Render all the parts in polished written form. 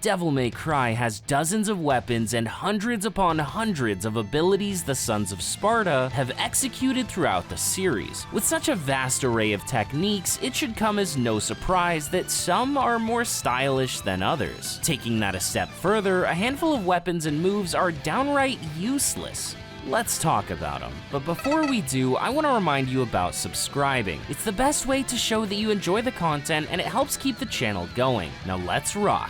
Devil May Cry has dozens of weapons and hundreds upon hundreds of abilities the Sons of Sparta have executed throughout the series. With such a vast array of techniques, it should come as no surprise that some are more stylish than others. Taking that a step further, a handful of weapons and moves are downright useless. Let's talk about them. But before we do, I want to remind you about subscribing. It's the best way to show that you enjoy the content and it helps keep the channel going. Now let's rock.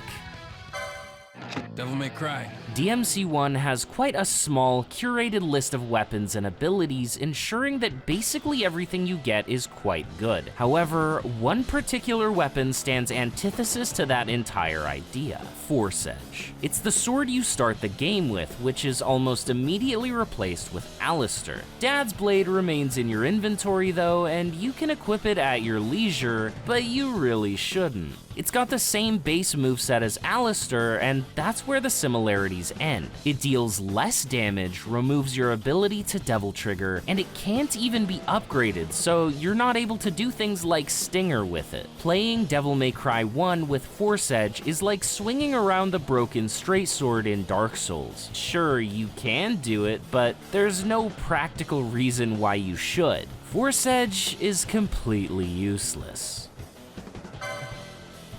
Devil May Cry. DMC1 has quite a small, curated list of weapons and abilities, ensuring that basically everything you get is quite good. However, one particular weapon stands antithesis to that entire idea: Force Edge. It's the sword you start the game with, which is almost immediately replaced with Alistair. Dad's Blade remains in your inventory though, and you can equip it at your leisure, but you really shouldn't. It's got the same base moveset as Alistair, and that's where the similarities end. It deals less damage, removes your ability to Devil Trigger, and it can't even be upgraded, so you're not able to do things like Stinger with it. Playing Devil May Cry 1 with Force Edge is like swinging around the broken straight sword in Dark Souls. Sure, you can do it, but there's no practical reason why you should. Force Edge is completely useless.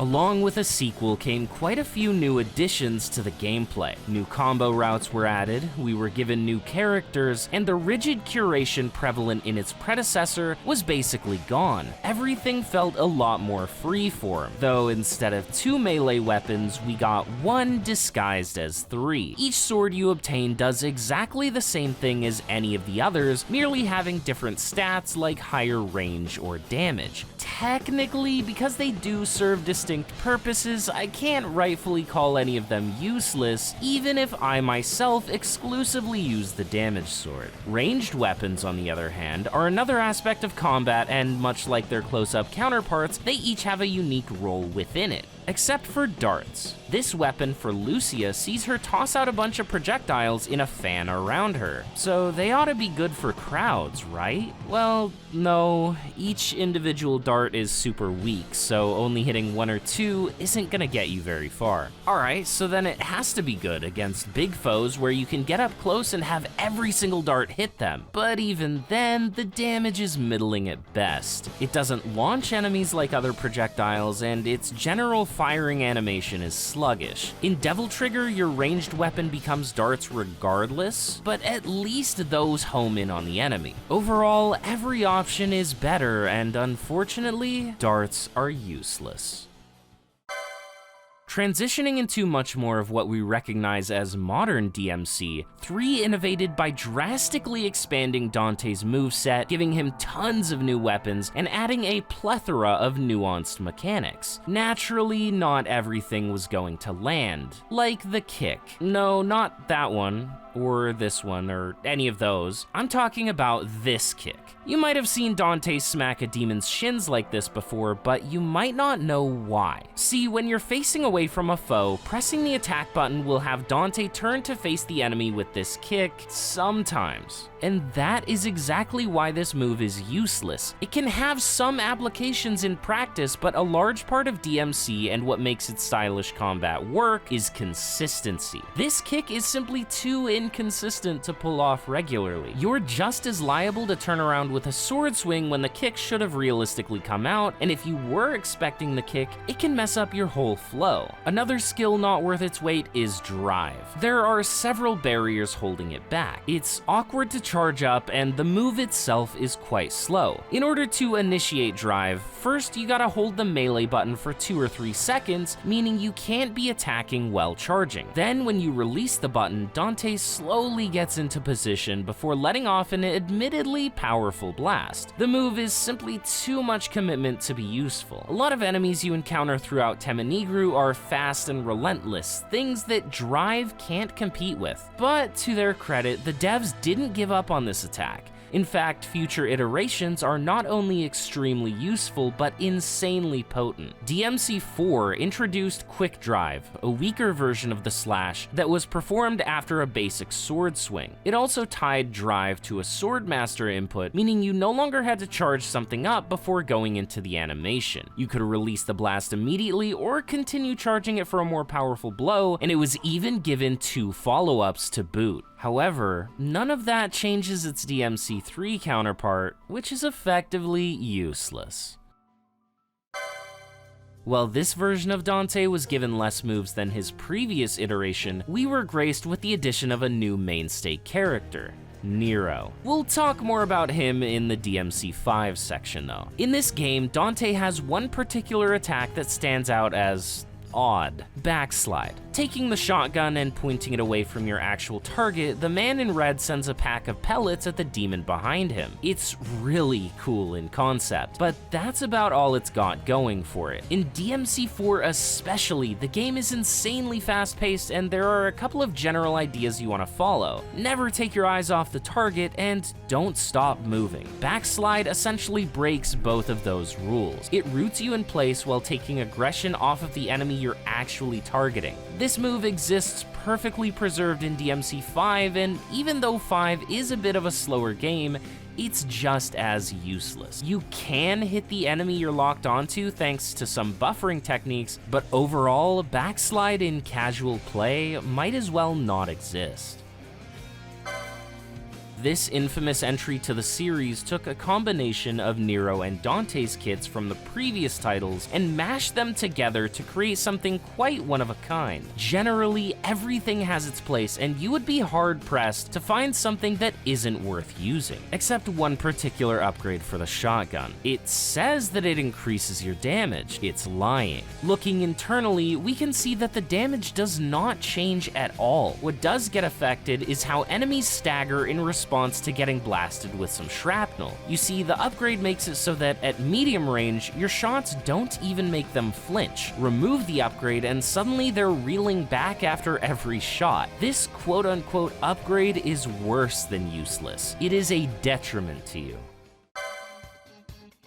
Along with a sequel came quite a few new additions to the gameplay. New combo routes were added, we were given new characters, and the rigid curation prevalent in its predecessor was basically gone. Everything felt a lot more freeform, though instead of 2 melee weapons, we got 1 disguised as 3. Each sword you obtain does exactly the same thing as any of the others, merely having different stats like higher range or damage. Technically, because they do serve distinct purposes, I can't rightfully call any of them useless, even if I myself exclusively use the damage sword. Ranged weapons, on the other hand, are another aspect of combat, and much like their close-up counterparts, they each have a unique role within it. Except for darts. This weapon for Lucia sees her toss out a bunch of projectiles in a fan around her, so they ought to be good for crowds, right? Well, no, each individual dart is super weak, so only hitting 1 or 2 isn't gonna get you very far. Alright, so then it has to be good against big foes where you can get up close and have every single dart hit them, but even then, the damage is middling at best. It doesn't launch enemies like other projectiles, and its general firing animation is sluggish. In Devil Trigger, your ranged weapon becomes darts regardless, but at least those home in on the enemy. Overall, every option is better, and unfortunately, darts are useless. Transitioning into much more of what we recognize as modern DMC, 3 innovated by drastically expanding Dante's moveset, giving him tons of new weapons, and adding a plethora of nuanced mechanics. Naturally, not everything was going to land. Like the kick. No, not that one, or this one, or any of those. I'm talking about this kick. You might have seen Dante smack a demon's shins like this before, but you might not know why. See, when you're facing away from a foe, pressing the attack button will have Dante turn to face the enemy with this kick sometimes. And that is exactly why this move is useless. It can have some applications in practice, but a large part of DMC and what makes its stylish combat work is consistency. This kick is simply too inconsistent to pull off regularly. You're just as liable to turn around with a sword swing when the kick should have realistically come out, and if you were expecting the kick, it can mess up your whole flow. Another skill not worth its weight is drive. There are several barriers holding it back. It's awkward to charge up, and the move itself is quite slow. In order to initiate drive, first you gotta hold the melee button for 2 or 3 seconds, meaning you can't be attacking while charging. Then when you release the button, Dante slowly gets into position before letting off an admittedly powerful blast. The move is simply too much commitment to be useful. A lot of enemies you encounter throughout Temenigru are fast and relentless, things that drive can't compete with. But to their credit, the devs didn't give up on this attack. In fact, future iterations are not only extremely useful, but insanely potent. DMC4 introduced Quick Drive, a weaker version of the slash that was performed after a basic sword swing. It also tied drive to a swordmaster input, meaning you no longer had to charge something up before going into the animation. You could release the blast immediately or continue charging it for a more powerful blow, and it was even given 2 follow-ups to boot. However, none of that changes its DMC3 counterpart, which is effectively useless. While this version of Dante was given less moves than his previous iteration, we were graced with the addition of a new mainstay character, Nero. We'll talk more about him in the DMC5 section though. In this game, Dante has one particular attack that stands out as odd: backslide. Taking the shotgun and pointing it away from your actual target, the man in red sends a pack of pellets at the demon behind him. It's really cool in concept, but that's about all it's got going for it. In DMC4 especially, the game is insanely fast-paced and there are a couple of general ideas you want to follow. Never take your eyes off the target and don't stop moving. Backslide essentially breaks both of those rules. It roots you in place while taking aggression off of the enemy you're actually targeting. This move exists perfectly preserved in DMC5, and even though 5 is a bit of a slower game, it's just as useless. You can hit the enemy you're locked onto thanks to some buffering techniques, but overall, backslide in casual play might as well not exist. This infamous entry to the series took a combination of Nero and Dante's kits from the previous titles and mashed them together to create something quite one of a kind. Generally, everything has its place, and you would be hard-pressed to find something that isn't worth using, except one particular upgrade for the shotgun. It says that it increases your damage. It's lying. Looking internally, we can see that the damage does not change at all. What does get affected is how enemies stagger in response to getting blasted with some shrapnel. You see, the upgrade makes it so that at medium range, your shots don't even make them flinch. Remove the upgrade and suddenly they're reeling back after every shot. This quote-unquote upgrade is worse than useless. It is a detriment to you.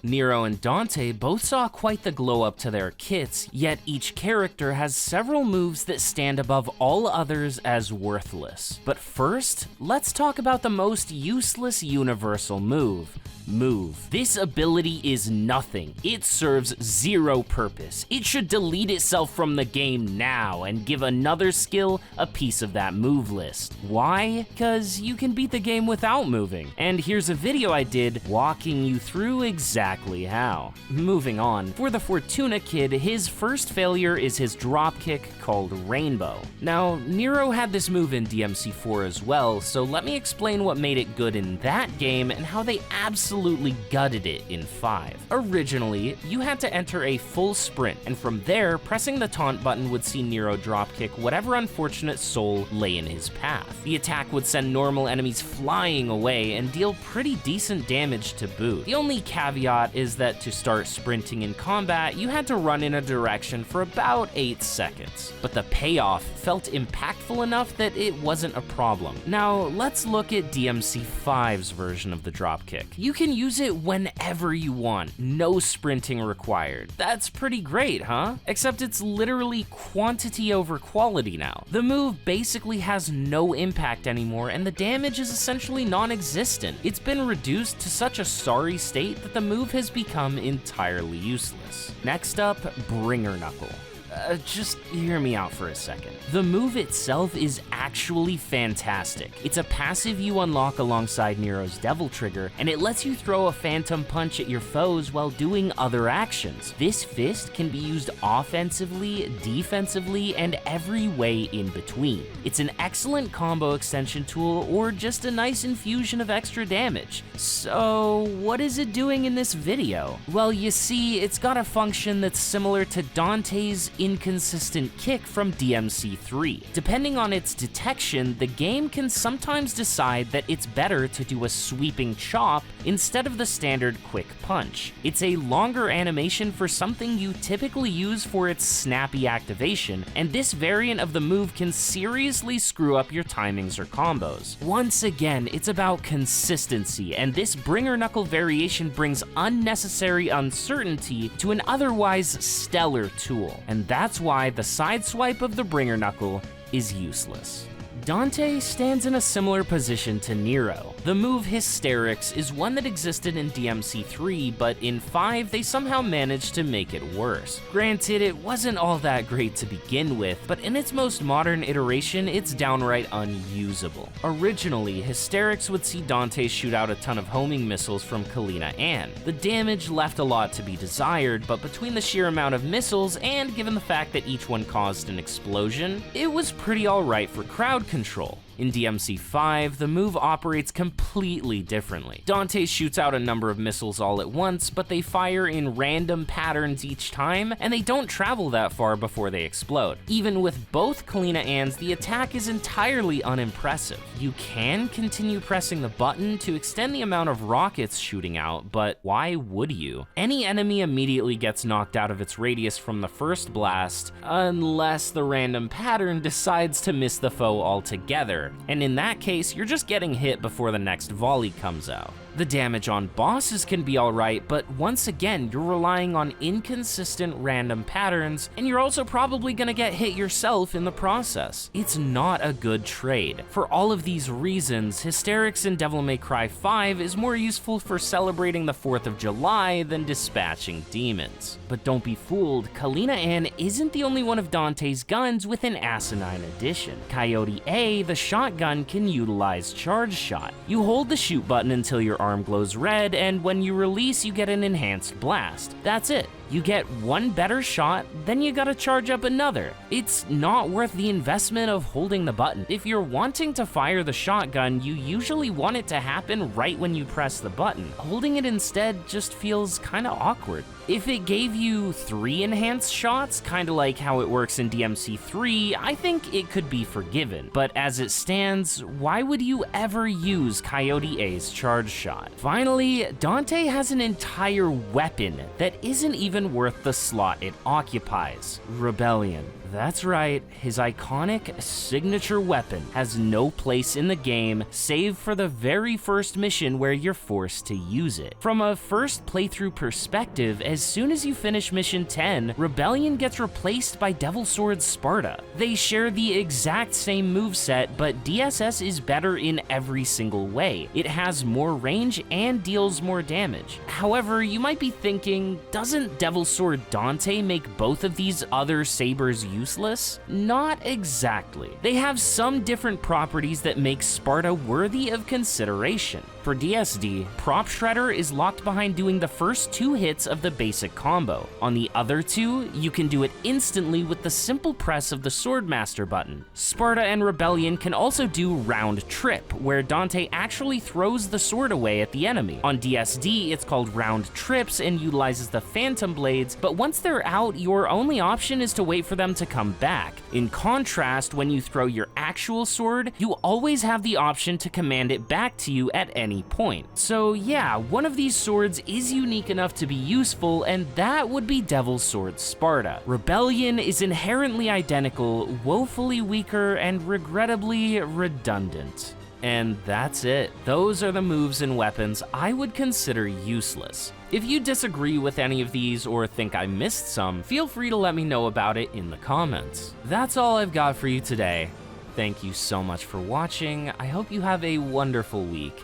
Nero and Dante both saw quite the glow up to their kits, yet each character has several moves that stand above all others as worthless. But first, let's talk about the most useless universal move: Move. This ability is nothing. It serves zero purpose. It should delete itself from the game now and give another skill a piece of that move list. Why? Because you can beat the game without moving. And here's a video I did walking you through exactly how. Moving on, for the Fortuna kid, his first failure is his dropkick called Rainbow. Now, Nero had this move in DMC4 as well, so let me explain what made it good in that game and how they absolutely gutted it in 5. Originally, you had to enter a full sprint, and from there, pressing the taunt button would see Nero dropkick whatever unfortunate soul lay in his path. The attack would send normal enemies flying away and deal pretty decent damage to boot. The only caveat is that to start sprinting in combat, you had to run in a direction for about 8 seconds. But the payoff felt impactful enough that it wasn't a problem. Now, let's look at DMC5's version of the dropkick. You can use it whenever you want, no sprinting required. That's pretty great, huh? Except it's literally quantity over quality now. The move basically has no impact anymore, and the damage is essentially non-existent. It's been reduced to such a sorry state that the move has become entirely useless. Next up, Bringer Knuckle. Just hear me out for a second. The move itself is actually fantastic. It's a passive you unlock alongside Nero's Devil Trigger, and it lets you throw a phantom punch at your foes while doing other actions. This fist can be used offensively, defensively, and every way in between. It's an excellent combo extension tool or just a nice infusion of extra damage. So, what is it doing in this video? Well, you see, it's got a function that's similar to Dante's inconsistent kick from DMC3. Depending on its detection, the game can sometimes decide that it's better to do a sweeping chop instead of the standard quick punch. It's a longer animation for something you typically use for its snappy activation, and this variant of the move can seriously screw up your timings or combos. Once again, it's about consistency, and this Bringer Knuckle variation brings unnecessary uncertainty to an otherwise stellar tool, and that's why the sideswipe of the Bringer Knuckle is useless. Dante stands in a similar position to Nero. The move Hysterics is one that existed in DMC3, but in 5 they somehow managed to make it worse. Granted, it wasn't all that great to begin with, but in its most modern iteration, it's downright unusable. Originally, Hysterics would see Dante shoot out a ton of homing missiles from Kalina Ann. The damage left a lot to be desired, but between the sheer amount of missiles and given the fact that each one caused an explosion, it was pretty alright for crowd control. In DMC5, the move operates completely differently. Dante shoots out a number of missiles all at once, but they fire in random patterns each time, and they don't travel that far before they explode. Even with both Kalina Anns, the attack is entirely unimpressive. You can continue pressing the button to extend the amount of rockets shooting out, but why would you? Any enemy immediately gets knocked out of its radius from the first blast, unless the random pattern decides to miss the foe altogether. And in that case, you're just getting hit before the next volley comes out. The damage on bosses can be alright, but once again, you're relying on inconsistent random patterns, and you're also probably gonna get hit yourself in the process. It's not a good trade. For all of these reasons, Hysterics in Devil May Cry 5 is more useful for celebrating the 4th of July than dispatching demons. But don't be fooled, Kalina Ann isn't the only one of Dante's guns with an asinine addition. Coyote A, the shotgun, can utilize Charge Shot. You hold the shoot button until your arm glows red, and when you release, you get an enhanced blast. That's it. You get one better shot, then you gotta charge up another. It's not worth the investment of holding the button. If you're wanting to fire the shotgun, you usually want it to happen right when you press the button. Holding it instead just feels kinda awkward. If it gave you 3 enhanced shots, kinda like how it works in DMC3, I think it could be forgiven. But as it stands, why would you ever use Coyote A's charge shot? Finally, Dante has an entire weapon that isn't even worth the slot it occupies. Rebellion. That's right, his iconic signature weapon has no place in the game save for the very first mission where you're forced to use it. From a first playthrough perspective, as soon as you finish mission 10, Rebellion gets replaced by Devil Sword Sparta. They share the exact same moveset, but DSS is better in every single way. It has more range and deals more damage. However, you might be thinking, doesn't Devil Sword Dante make both of these other sabers useless? Not exactly. They have some different properties that make Sparta worthy of consideration. For DSD, Prop Shredder is locked behind doing the first 2 hits of the basic combo. On the other 2, you can do it instantly with the simple press of the Swordmaster button. Sparta and Rebellion can also do Round Trip, where Dante actually throws the sword away at the enemy. On DSD, it's called Round Trips and utilizes the Phantom Blades, but once they're out, your only option is to wait for them to come back. In contrast, when you throw your actual sword, you always have the option to command it back to you at any point. So yeah, one of these swords is unique enough to be useful, and that would be Devil Sword Sparta. Rebellion is inherently identical, woefully weaker, and regrettably redundant. And that's it. Those are the moves and weapons I would consider useless. If you disagree with any of these or think I missed some, feel free to let me know about it in the comments. That's all I've got for you today. Thank you so much for watching. I hope you have a wonderful week,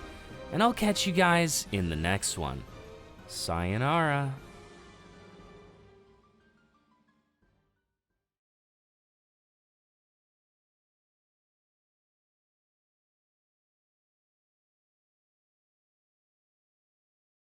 and I'll catch you guys in the next one. Sayonara.